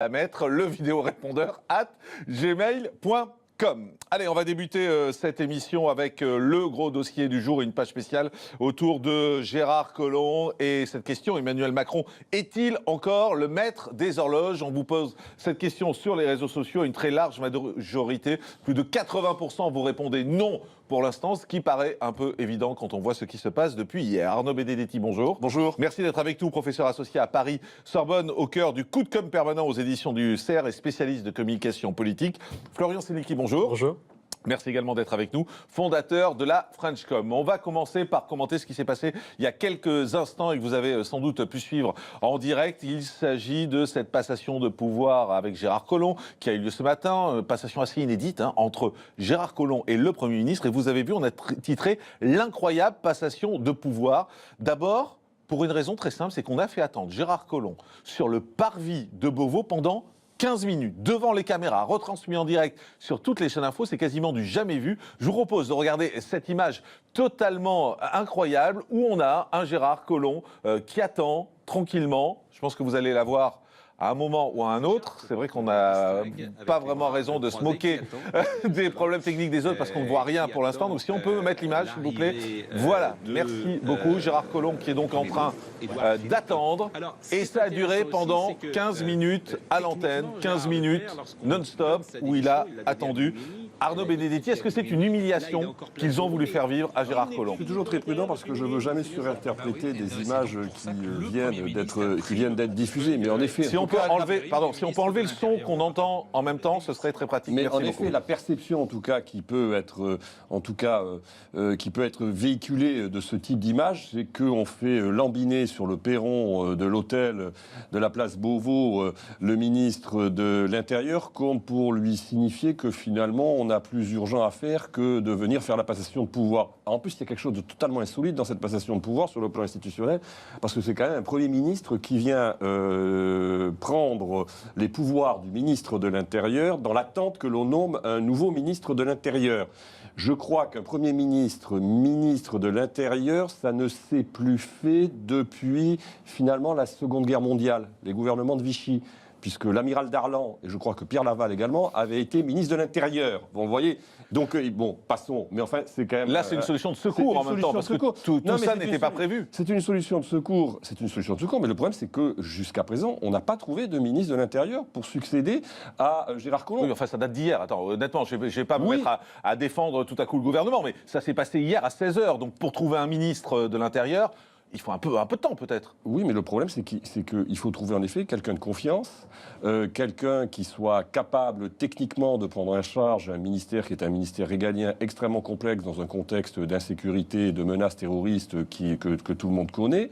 à mettre le vidéorépondeur @gmail.com. Allez, on va débuter cette émission avec le gros dossier du jour et une page spéciale autour de Gérard Collomb. Et cette question, Emmanuel Macron est-il encore le maître des horloges? On vous pose cette question sur les réseaux sociaux. Une très large majorité, plus de 80% vous répondez non pour l'instant, ce qui paraît un peu évident quand on voit ce qui se passe depuis hier. Arnaud Benedetti, bonjour. Bonjour. Merci d'être avec nous, professeur associé à Paris Sorbonne, au cœur du coup de com' permanent aux éditions du CERF et spécialiste de communication politique. Florian Sélicky, bonjour. Bonjour. Merci également d'être avec nous, fondateur de la Frenchcom. On va commencer par commenter ce qui s'est passé il y a quelques instants et que vous avez sans doute pu suivre en direct. Il s'agit de cette passation de pouvoir avec Gérard Collomb qui a eu lieu ce matin, passation assez inédite entre Gérard Collomb et le Premier ministre. Et vous avez vu, on a titré « L'incroyable passation de pouvoir ». D'abord, pour une raison très simple, c'est qu'on a fait attendre Gérard Collomb sur le parvis de Beauvau pendant 15 minutes, devant les caméras, retransmis en direct sur toutes les chaînes info, c'est quasiment du jamais vu. Je vous propose de regarder cette image totalement incroyable où on a un Gérard Collomb qui attend tranquillement. Je pense que vous allez la voir à un moment ou à un autre. C'est vrai qu'on n'a pas vraiment raison de se moquer des problèmes techniques des autres parce qu'on ne voit rien pour l'instant. Donc si on peut mettre l'image, s'il vous plaît. Voilà, merci beaucoup. Gérard Collomb qui est donc en train d'attendre. Et ça a duré pendant 15 minutes à l'antenne, 15 minutes non-stop où il a attendu. Arnaud Benedetti, est-ce que c'est une humiliation qu'ils ont voulu faire vivre à Gérard Collomb? Je suis toujours très prudent parce que je ne veux jamais surinterpréter des images qui viennent d'être diffusées. Mais en effet, si on peut enlever le son qu'on entend en même temps, ce serait très pratique. Mais merci en beaucoup. effet, la perception, en tout cas, qui peut être véhiculée de ce type d'image, c'est qu'on fait lambiner sur le perron de l'hôtel de la place Beauvau le ministre de l'Intérieur, comme pour lui signifier que finalement, on a plus urgent à faire que de venir faire la passation de pouvoir. En plus, il y a quelque chose de totalement insolite dans cette passation de pouvoir sur le plan institutionnel, parce que c'est quand même un Premier ministre qui vient prendre les pouvoirs du ministre de l'Intérieur dans l'attente que l'on nomme un nouveau ministre de l'Intérieur. Je crois qu'un Premier ministre, ministre de l'Intérieur, ça ne s'est plus fait depuis finalement la Seconde Guerre mondiale, les gouvernements de Vichy, puisque l'amiral Darlan, et je crois que Pierre Laval également, avait été ministre de l'Intérieur. Bon, vous voyez, donc, bon, passons. Mais enfin, c'est quand même... Là, c'est une solution de secours en même temps, parce que tout ça n'était pas prévu. C'est une solution de secours, mais le problème, c'est que jusqu'à présent, on n'a pas trouvé de ministre de l'Intérieur pour succéder à Gérard Collomb. Oui, enfin, ça date d'hier. Attends, honnêtement, je ne vais pas me mettre à défendre tout à coup le gouvernement, mais ça s'est passé hier à 16h. Donc, pour trouver un ministre de l'Intérieur, il faut un peu de temps, peut-être. Oui, mais le problème, c'est qu'il faut trouver en effet quelqu'un de confiance, quelqu'un qui soit capable techniquement de prendre en charge un ministère qui est un ministère régalien extrêmement complexe dans un contexte d'insécurité et de menaces terroristes que tout le monde connaît.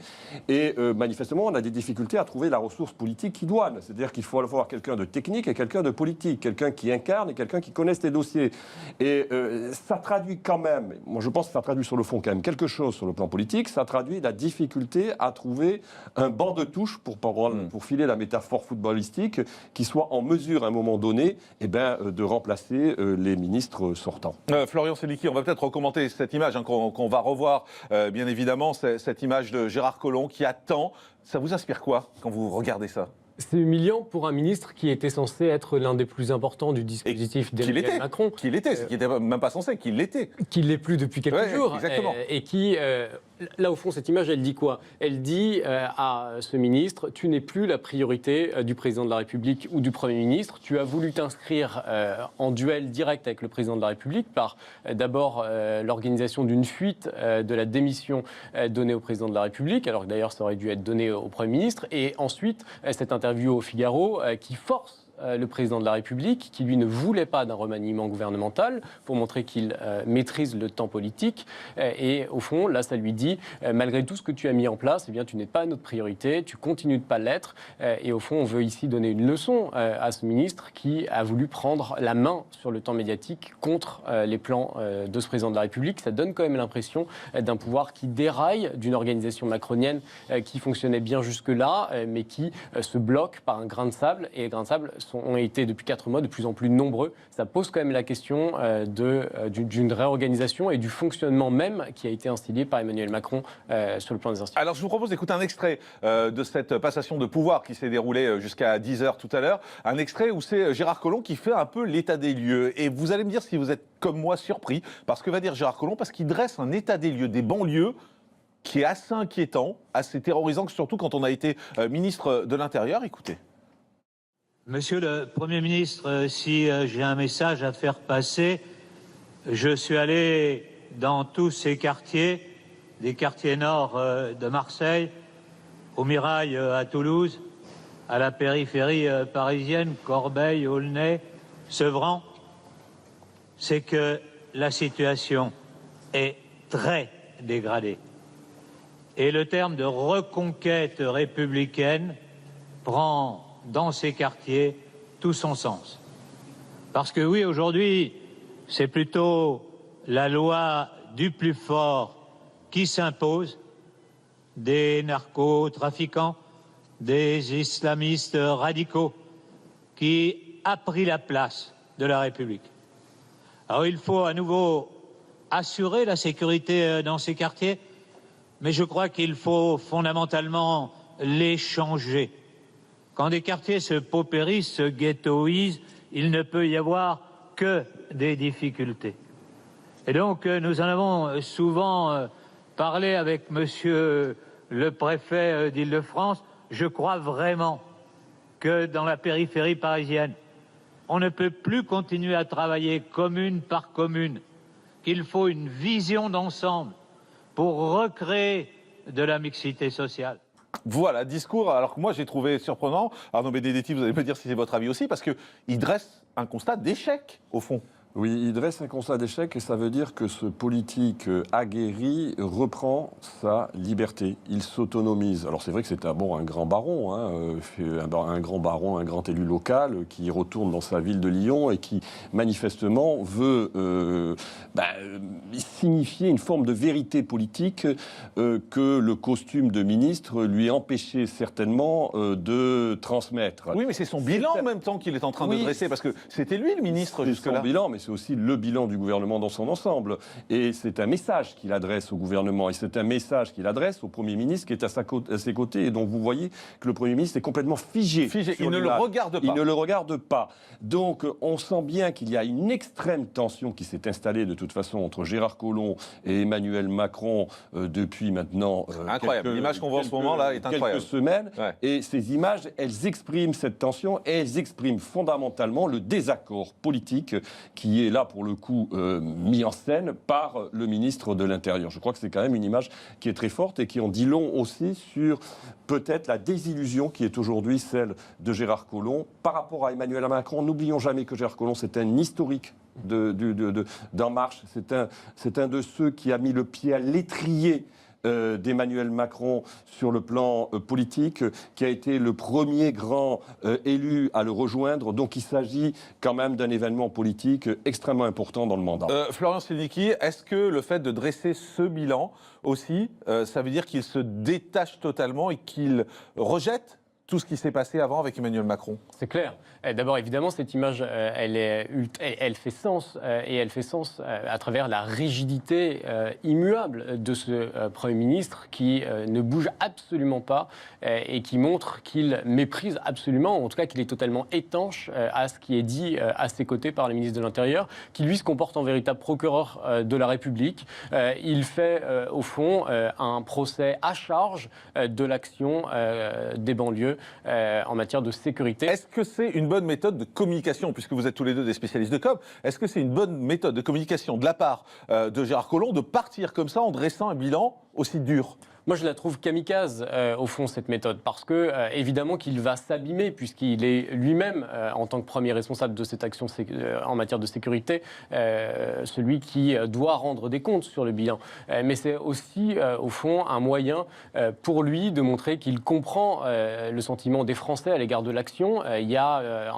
Et manifestement, on a des difficultés à trouver la ressource politique qu'idoine. C'est-à-dire qu'il faut avoir quelqu'un de technique et quelqu'un de politique, quelqu'un qui incarne et quelqu'un qui connaisse les dossiers. Et ça traduit quand même, moi je pense que ça traduit sur le fond quand même quelque chose sur le plan politique, ça traduit la difficulté à trouver un banc de touche, pour filer la métaphore footballistique, qui soit en mesure à un moment donné de remplacer les ministres sortants. Florian Sélicky, on va peut-être recommenter cette image qu'on va revoir, bien évidemment, cette image de Gérard Collomb qui attend. Ça vous inspire quoi quand vous regardez ça? C'est humiliant pour un ministre qui était censé être l'un des plus importants du dispositif d'Emmanuel Macron. Qui l'était, qui n'était même pas censé, qui l'était. Qui l'est plus depuis quelques jours. Exactement. Et qui, là au fond, cette image, elle dit quoi? Elle dit à ce ministre, tu n'es plus la priorité du président de la République ou du Premier ministre. Tu as voulu t'inscrire en duel direct avec le président de la République par d'abord l'organisation d'une fuite de la démission donnée au président de la République, alors que d'ailleurs ça aurait dû être donné au Premier ministre. Et ensuite, cette interview au Figaro qui force le président de la République, qui lui ne voulait pas d'un remaniement gouvernemental pour montrer qu'il maîtrise le temps politique. Et au fond, là, ça lui dit, malgré tout ce que tu as mis en place, eh bien, tu n'es pas notre priorité, tu continues de pas l'être. Et au fond, on veut ici donner une leçon à ce ministre qui a voulu prendre la main sur le temps médiatique contre les plans de ce président de la République. Ça donne quand même l'impression d'un pouvoir qui déraille, d'une organisation macronienne qui fonctionnait bien jusque-là, mais qui se bloque par un grain de sable. Et grain de sable, ont été depuis 4 mois de plus en plus nombreux. Ça pose quand même la question d'une réorganisation et du fonctionnement même qui a été instillé par Emmanuel Macron sur le plan des institutions. Alors je vous propose d'écouter un extrait de cette passation de pouvoir qui s'est déroulée jusqu'à 10h tout à l'heure. Un extrait où c'est Gérard Collomb qui fait un peu l'état des lieux. Et vous allez me dire si vous êtes comme moi surpris par ce que va dire Gérard Collomb, parce qu'il dresse un état des lieux des banlieues qui est assez inquiétant, assez terrorisant, surtout quand on a été ministre de l'Intérieur. Écoutez. Monsieur le Premier ministre, si j'ai un message à faire passer, je suis allé dans tous ces quartiers, des quartiers nord de Marseille, au Mirail à Toulouse, à la périphérie parisienne, Corbeil, Aulnay, Sevran. C'est que la situation est très dégradée. Et le terme de reconquête républicaine prend dans ces quartiers tout son sens. Parce que oui, aujourd'hui, c'est plutôt la loi du plus fort qui s'impose, des narcotrafiquants, des islamistes radicaux, qui a pris la place de la République. Alors il faut à nouveau assurer la sécurité dans ces quartiers, mais je crois qu'il faut fondamentalement les changer. Quand des quartiers se paupérisent, se ghettoisent, il ne peut y avoir que des difficultés. Et donc nous en avons souvent parlé avec monsieur le préfet d'Île-de-France. Je crois vraiment que dans la périphérie parisienne, on ne peut plus continuer à travailler commune par commune, qu'il faut une vision d'ensemble pour recréer de la mixité sociale. Voilà, discours, alors que moi j'ai trouvé surprenant. Arnaud Benedetti, vous allez me dire si c'est votre avis aussi, parce qu'il dresse un constat d'échec, au fond. Oui, il dresse un constat d'échec et ça veut dire que ce politique aguerri reprend sa liberté. Il s'autonomise. Alors c'est vrai que c'est un grand baron, un grand baron, un grand élu local qui retourne dans sa ville de Lyon et qui manifestement veut signifier une forme de vérité politique que le costume de ministre lui empêchait certainement de transmettre. Oui, mais c'est son bilan en même temps qu'il est en train de dresser, parce que c'était lui le ministre jusque-là. C'est son bilan, mais c'est aussi le bilan du gouvernement dans son ensemble. Et c'est un message qu'il adresse au gouvernement, et c'est un message qu'il adresse au Premier ministre qui est à ses côtés, et dont vous voyez que le Premier ministre est complètement figé. Il ne le regarde pas. Il ne le regarde pas. Donc on sent bien qu'il y a une extrême tension qui s'est installée de toute façon entre Gérard Collomb et Emmanuel Macron depuis maintenant incroyable. L'image qu'on voit en ce moment là est incroyable. Quelques semaines. Ouais. Et ces images, elles expriment cette tension et elles expriment fondamentalement le désaccord politique qui est là pour le coup mis en scène par le ministre de l'Intérieur. Je crois que c'est quand même une image qui est très forte et qui en dit long aussi sur peut-être la désillusion qui est aujourd'hui celle de Gérard Collomb par rapport à Emmanuel Macron. N'oublions jamais que Gérard Collomb, c'est un historique d'En Marche. C'est un de ceux qui a mis le pied à l'étrier d'Emmanuel Macron sur le plan politique, qui a été le premier grand élu à le rejoindre. Donc il s'agit quand même d'un événement politique extrêmement important dans le mandat. Florian Silnicki, est-ce que le fait de dresser ce bilan aussi, ça veut dire qu'il se détache totalement et qu'il rejette tout ce qui s'est passé avant avec Emmanuel Macron? C'est clair. D'abord, évidemment, cette image, elle fait sens, et elle fait sens à travers la rigidité immuable de ce Premier ministre qui ne bouge absolument pas et qui montre qu'il méprise absolument, en tout cas qu'il est totalement étanche à ce qui est dit à ses côtés par le ministre de l'Intérieur, qui lui se comporte en véritable procureur de la République. Il fait, au fond, un procès à charge de l'action des banlieues en matière de sécurité. Est-ce que c'est une bonne méthode de communication, puisque vous êtes tous les deux des spécialistes de com, est-ce que c'est une bonne méthode de communication de la part de Gérard Collomb de partir comme ça en dressant un bilan aussi dur? Moi, je la trouve kamikaze, au fond, cette méthode, parce que, évidemment, qu'il va s'abîmer, puisqu'il est lui-même, en tant que premier responsable de cette action en matière de sécurité, celui qui doit rendre des comptes sur le bilan. Mais c'est aussi, au fond, un moyen pour lui de montrer qu'il comprend le sentiment des Français à l'égard de l'action. Il y a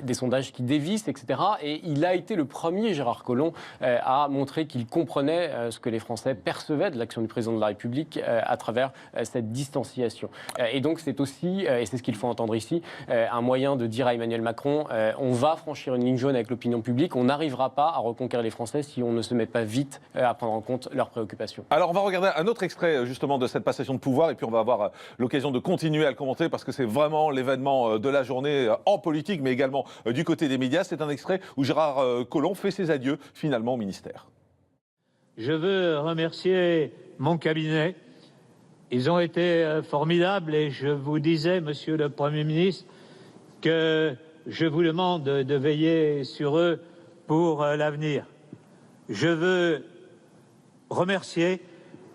des sondages qui dévissent, etc. Et il a été le premier, Gérard Collomb, à montrer qu'il comprenait ce que les Français percevaient de l'action du président de la République à travers cette distanciation. Et donc c'est aussi, et c'est ce qu'il faut entendre ici, un moyen de dire à Emmanuel Macron, on va franchir une ligne jaune avec l'opinion publique, on n'arrivera pas à reconquérir les Français si on ne se met pas vite à prendre en compte leurs préoccupations. Alors on va regarder un autre extrait justement de cette passation de pouvoir et puis on va avoir l'occasion de continuer à le commenter parce que c'est vraiment l'événement de la journée en politique mais également du côté des médias. C'est un extrait où Gérard Collomb fait ses adieux finalement au ministère. Je veux remercier mon cabinet. Ils ont été formidables et je vous disais, Monsieur le Premier ministre, que je vous demande de veiller sur eux pour l'avenir. Je veux remercier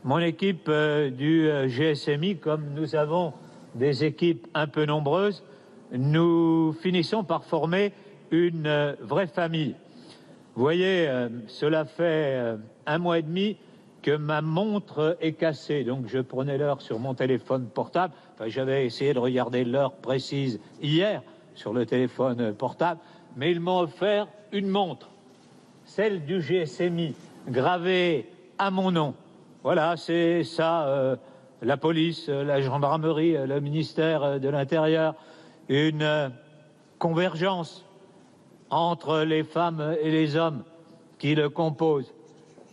mon équipe du GSMI. Comme nous avons des équipes un peu nombreuses, nous finissons par former une vraie famille. Vous voyez, cela fait 1 mois et demi que ma montre est cassée. Donc je prenais l'heure sur mon téléphone portable. Enfin, j'avais essayé de regarder l'heure précise hier sur le téléphone portable, mais ils m'ont offert une montre, celle du GSMI, gravée à mon nom. Voilà, c'est ça, la police, la gendarmerie, le ministère de l'Intérieur, une convergence entre les femmes et les hommes qui le composent,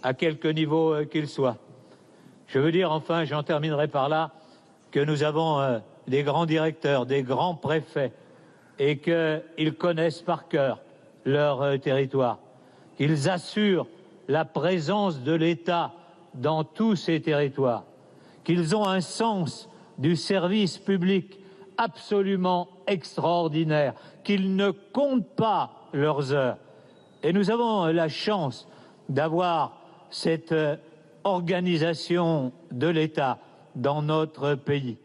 à quelque niveau qu'ils soient. Je veux dire, enfin, j'en terminerai par là, que nous avons des grands directeurs, des grands préfets, et qu'ils connaissent par cœur leur territoire, qu'ils assurent la présence de l'État dans tous ces territoires, qu'ils ont un sens du service public absolument extraordinaire, qu'ils ne comptent pas leurs heures. Et nous avons la chance d'avoir cette organisation de l'État dans notre pays.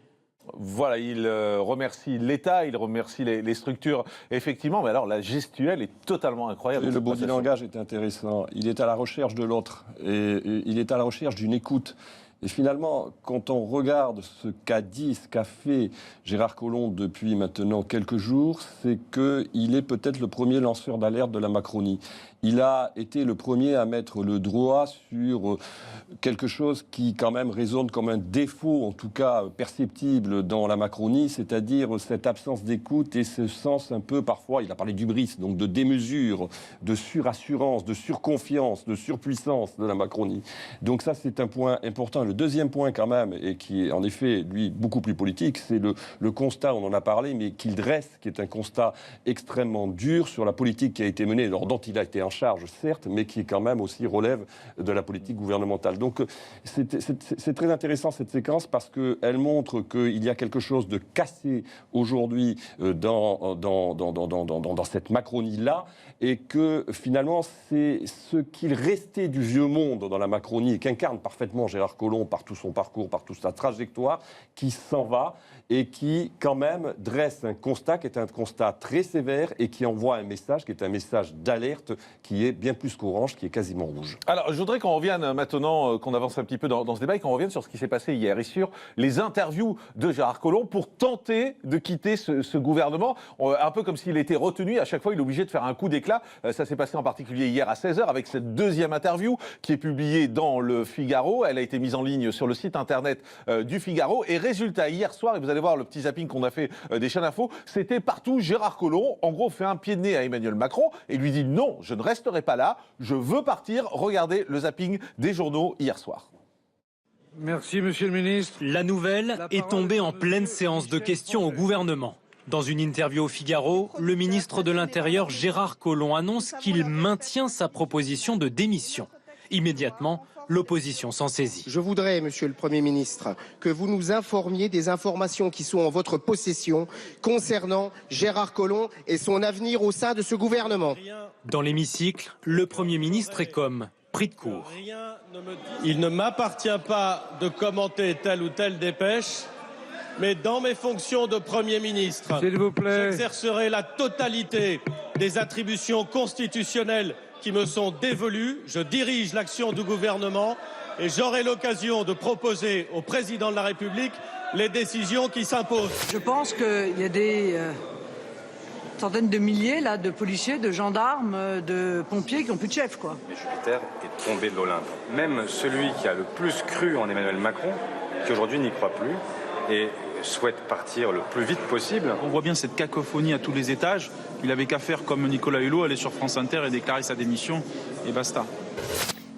Voilà, il remercie l'État, il remercie les structures, effectivement, mais alors la gestuelle est totalement incroyable. Et le body langage est intéressant. Il est à la recherche de l'autre et il est à la recherche d'une écoute. Et finalement, quand on regarde ce qu'a dit, ce qu'a fait Gérard Collomb depuis maintenant quelques jours, c'est qu'il est peut-être le premier lanceur d'alerte de la Macronie. Il a été le premier à mettre le doigt sur quelque chose qui quand même résonne comme un défaut, en tout cas perceptible dans la Macronie, c'est-à-dire cette absence d'écoute et ce sens un peu parfois, il a parlé d'hubris, donc de démesure, de surassurance, de surconfiance, de surpuissance de la Macronie. Donc ça c'est un point important. Le deuxième point quand même, et qui est en effet lui beaucoup plus politique, c'est le constat, on en a parlé, mais qu'il dresse, qui est un constat extrêmement dur sur la politique qui a été menée, alors, dont il a été en charge, certes, mais qui quand même aussi relève de la politique gouvernementale. Donc c'est très intéressant cette séquence parce qu'elle montre qu'il y a quelque chose de cassé aujourd'hui dans cette Macronie-là et que finalement c'est ce qu'il restait du vieux monde dans la Macronie et qu'incarne parfaitement Gérard Collomb par tout son parcours, par toute sa trajectoire, qui s'en va et qui quand même dresse un constat qui est un constat très sévère et qui envoie un message qui est un message d'alerte qui est bien plus qu'orange, qui est quasiment rouge. Alors, je voudrais qu'on revienne maintenant, qu'on avance un petit peu dans ce débat et qu'on revienne sur ce qui s'est passé hier et sur les interviews de Gérard Collomb pour tenter de quitter ce gouvernement. Un peu comme s'il était retenu, à chaque fois il est obligé de faire un coup d'éclat. Ça s'est passé en particulier hier à 16h avec cette deuxième interview qui est publiée dans le Figaro. Elle a été mise en ligne sur le site internet du Figaro. Et résultat, hier soir, et vous allez voir le petit zapping qu'on a fait des chaînes info, c'était partout Gérard Collomb, en gros, fait un pied de nez à Emmanuel Macron et lui dit non, je ne resterai pas là, je veux partir. Regardez le zapping des journaux hier soir. Merci, Monsieur le Ministre. La nouvelle est tombée en pleine séance de questions au gouvernement. Dans une interview au Figaro, le ministre de l'Intérieur Gérard Collomb annonce qu'il maintient sa proposition de démission. Immédiatement, l'opposition s'en saisit. Je voudrais, Monsieur le Premier ministre, que vous nous informiez des informations qui sont en votre possession concernant Gérard Collomb et son avenir au sein de ce gouvernement. Dans l'hémicycle, le Premier ministre est comme pris de court. Il ne m'appartient pas de commenter telle ou telle dépêche, mais dans mes fonctions de Premier ministre, S'il vous plaît. j'exercerai la totalité des attributions constitutionnelles qui me sont dévolues. Je dirige l'action du gouvernement et j'aurai l'occasion de proposer au président de la République les décisions qui s'imposent. Je pense qu'il y a des centaines de milliers là, de policiers, de gendarmes, de pompiers qui n'ont plus de chef, quoi. Mais Jupiter est tombé de l'Olympe. Même celui qui a le plus cru en Emmanuel Macron qui aujourd'hui n'y croit plus et souhaite partir le plus vite possible. On voit bien cette cacophonie à tous les étages. Il avait qu'à faire comme Nicolas Hulot, aller sur France Inter et déclarer sa démission, et basta.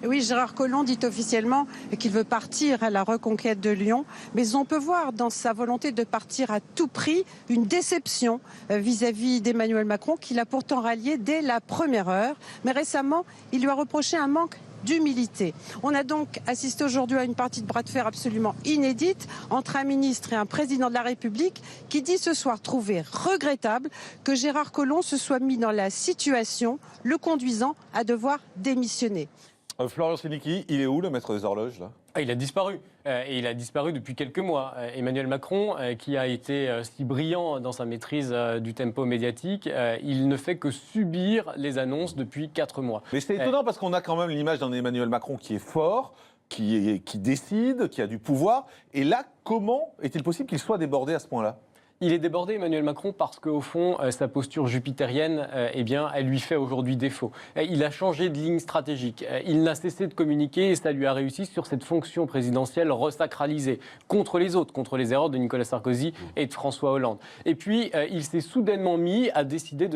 Oui, Gérard Collomb dit officiellement qu'il veut partir à la reconquête de Lyon, mais on peut voir dans sa volonté de partir à tout prix une déception vis-à-vis d'Emmanuel Macron, qu'il a pourtant rallié dès la première heure. Mais récemment, il lui a reproché un manque d'humilité. On a donc assisté aujourd'hui à une partie de bras de fer absolument inédite entre un ministre et un président de la République qui dit ce soir trouver regrettable que Gérard Collomb se soit mis dans la situation le conduisant à devoir démissionner. Florian Sénéqui, il est où le maître des horloges là ? Il a disparu. Et il a disparu depuis quelques mois. Emmanuel Macron, qui a été si brillant dans sa maîtrise du tempo médiatique, il ne fait que subir les annonces depuis 4 mois. Mais c'est étonnant parce qu'on a quand même l'image d'un Emmanuel Macron qui est fort, qui décide, qui a du pouvoir. Et là, comment est-il possible qu'il soit débordé à ce point-là ? Il est débordé, Emmanuel Macron, parce qu'au fond, sa posture jupitérienne, eh bien, elle lui fait aujourd'hui défaut. Il a changé de ligne stratégique. Il n'a cessé de communiquer et ça lui a réussi sur cette fonction présidentielle resacralisée contre les autres, contre les erreurs de Nicolas Sarkozy et de François Hollande. Et puis, il s'est soudainement mis à décider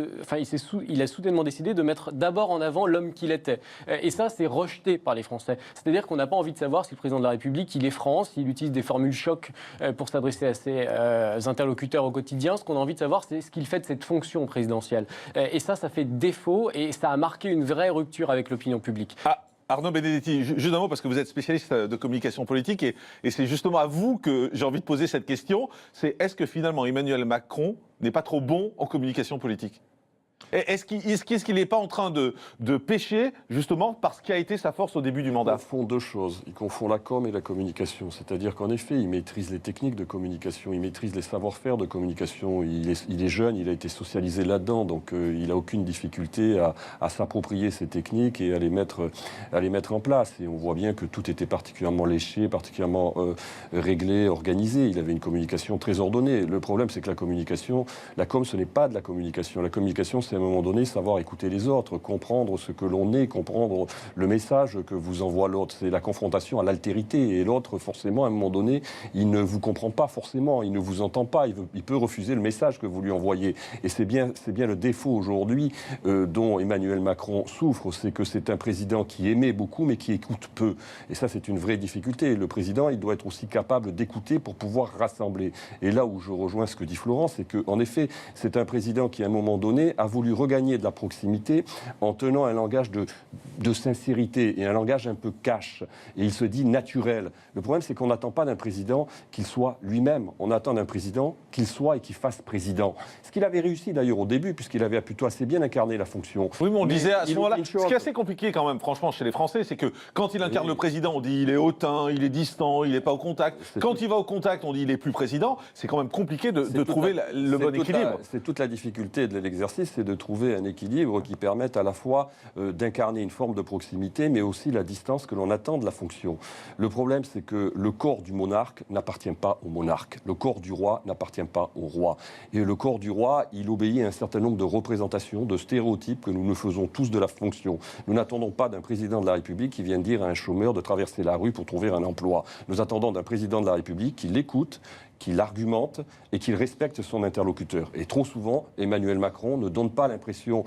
il a soudainement décidé de mettre d'abord en avant l'homme qu'il était. Et ça, c'est rejeté par les Français. C'est-à-dire qu'on n'a pas envie de savoir si le président de la République, il est franc, s'il utilise des formules choc pour s'adresser à ses interlocuteurs au quotidien. Ce qu'on a envie de savoir, c'est ce qu'il fait de cette fonction présidentielle. Et ça fait défaut et ça a marqué une vraie rupture avec l'opinion publique. Ah, Arnaud Benedetti, juste un mot parce que vous êtes spécialiste de communication politique et c'est justement à vous que j'ai envie de poser cette question. C'est est-ce que finalement Emmanuel Macron n'est pas trop bon en communication politique ? Est-ce qu'il n'est pas en train de pécher, justement, parce qu'il a été sa force au début du mandat ? Il confond deux choses. Il confond la com et la communication. C'est-à-dire qu'en effet, il maîtrise les techniques de communication, il maîtrise les savoir-faire de communication. Il est jeune, il a été socialisé là-dedans, donc il n'a aucune difficulté à s'approprier ces techniques et à les mettre en place. Et on voit bien que tout était particulièrement léché, particulièrement réglé, organisé. Il avait une communication très ordonnée. Le problème, c'est que la com, ce n'est pas de la communication. La communication, c'est à un moment donné savoir écouter les autres, comprendre ce que l'on est, comprendre le message que vous envoie l'autre. C'est la confrontation à l'altérité. Et l'autre, forcément, à un moment donné, il ne vous comprend pas forcément, il ne vous entend pas, il peut refuser le message que vous lui envoyez. Et c'est bien le défaut aujourd'hui dont Emmanuel Macron souffre, c'est que c'est un président qui aimait beaucoup, mais qui écoute peu. Et ça, c'est une vraie difficulté. Le président, il doit être aussi capable d'écouter pour pouvoir rassembler. Et là où je rejoins ce que dit Florent, c'est qu'en effet, c'est un président qui, à un moment donné, a voulu regagner de la proximité en tenant un langage de sincérité et un langage un peu cash. Et il se dit naturel. Le problème, c'est qu'on n'attend pas d'un président qu'il soit lui-même. On attend d'un président qu'il soit et qu'il fasse président. Ce qu'il avait réussi d'ailleurs au début, puisqu'il avait plutôt assez bien incarné la fonction. Oui, mais on disait à ce moment-là, ce qui est assez compliqué quand même, franchement, chez les Français, c'est que quand il incarne le président, on dit il est hautain, il est distant, il n'est pas au contact. Quand il va au contact, on dit il est plus président. C'est quand même compliqué de trouver le bon équilibre. C'est toute la difficulté de l'exercice, c'est de trouver un équilibre qui permette à la fois d'incarner une forme de proximité, mais aussi la distance que l'on attend de la fonction. Le problème, c'est que le corps du monarque n'appartient pas au monarque. Le corps du roi n'appartient pas au roi. Et le corps du roi, il obéit à un certain nombre de représentations, de stéréotypes que nous nous faisons tous de la fonction. Nous n'attendons pas d'un président de la République qui vienne dire à un chômeur de traverser la rue pour trouver un emploi. Nous attendons d'un président de la République qui l'écoute, qu'il argumente et qu'il respecte son interlocuteur. Et trop souvent, Emmanuel Macron ne donne pas l'impression,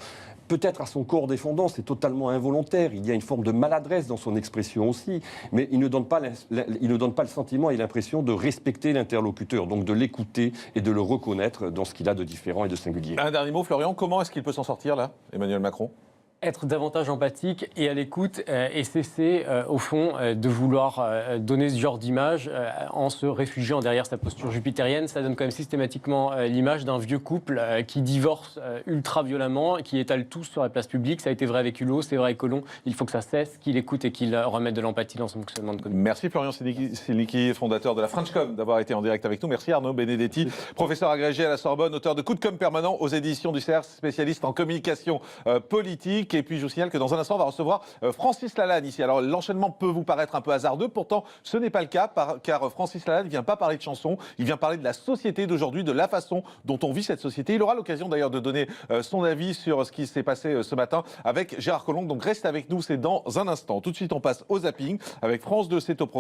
peut-être à son corps défendant, c'est totalement involontaire, il y a une forme de maladresse dans son expression aussi, mais il ne donne pas le sentiment et l'impression de respecter l'interlocuteur, donc de l'écouter et de le reconnaître dans ce qu'il a de différent et de singulier. Un dernier mot, Florian, comment est-ce qu'il peut s'en sortir là, Emmanuel Macron ? Être davantage empathique et à l'écoute et cesser, au fond, de vouloir donner ce genre d'image en se réfugiant derrière sa posture jupitérienne. Ça donne quand même systématiquement l'image d'un vieux couple qui divorce ultra violemment, qui étale tout sur la place publique. Ça a été vrai avec Hulot, c'est vrai avec Collomb. Il faut que ça cesse, qu'il écoute et qu'il remette de l'empathie dans son fonctionnement de communication. Merci Florian Sénéqui, fondateur de la Frenchcom, d'avoir été en direct avec nous. Merci Arnaud Benedetti, professeur agrégé à la Sorbonne, auteur de Coup de com' permanent aux éditions du CERF, spécialiste en communication politique. Et puis je vous signale que dans un instant on va recevoir Francis Lalanne ici. Alors l'enchaînement peut vous paraître un peu hasardeux, pourtant ce n'est pas le cas car Francis Lalanne ne vient pas parler de chansons, il vient parler de la société d'aujourd'hui, de la façon dont on vit cette société. Il aura l'occasion d'ailleurs de donner son avis sur ce qui s'est passé ce matin avec Gérard Collomb. Donc reste avec nous, c'est dans un instant. Tout de suite on passe au zapping avec France 2, c'est au programme.